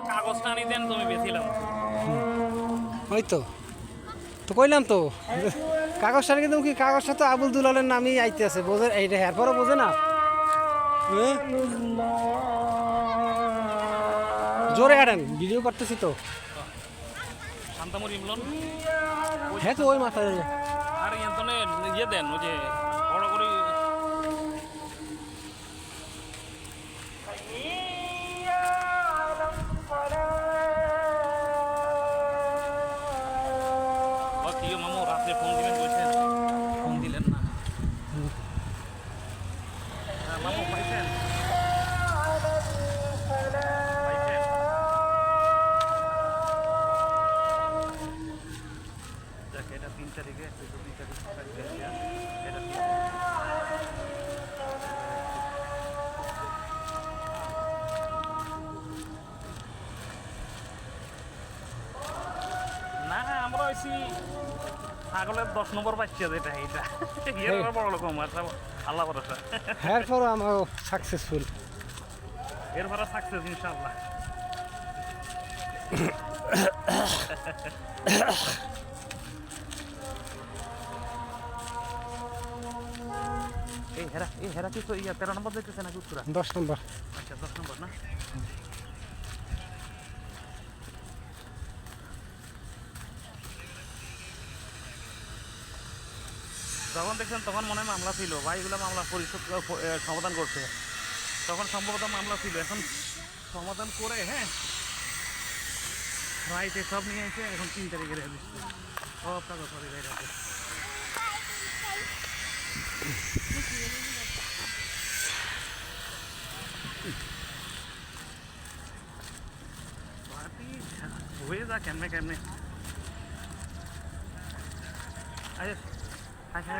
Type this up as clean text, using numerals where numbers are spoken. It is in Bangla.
কাগজটা আনি দেন তুমি বেছিলাম। ওই তো তো কইলাম তো কাগজটা কিন্তু কি কাগজটা তো আবুল দুলালের নামই আইতে আছে বোঝে এইটা এরপরও বোঝে না হ্যাঁ? জোরে হাঁটেন ভিডিও করতেছি তো শান্তামুর ইমলন হ্যাঁ তো ওই মাথায় আর এন্তনে ইয়ে দেন ওই যে বড় করে প্রিয় মামু রাত্রে ফোন দিবেন বলছেন, ফোন দিলেন না। হ্যাঁ, মামু পাইছেন পাইছেন দেখ এটা 3 তারিখে এটা 2 তারিখে এটা 3 না আমরা হইছি ছাগলের 10 নম্বর বাচ্চা যেটা এইটা এর বড় রকম আল্লাহ ভরসা এরপরও আমার সাকসেসফুল এরপরে সাকসেস ইনশাআল্লাহ। এই হেরা কি 13 নম্বর দেখতেছে নাকি উত্তরা? 10 নম্বর আচ্ছা 10 নম্বর না। যখন দেখছেন তখন মনে হয় মামলা ছিল, ভাইগুলো মামলা পরিশোধ সমাধান করছে, তখন সম্ভবত মামলা ছিল, এখন সমাধান করে হ্যাঁ রাইটে সব নিয়ে এসে এখন 3 তারিখে রেজিস্ট্রি সব কাগজ সরি গাড়ি আছে। হয়ে যা কেমনে কেমনে আরে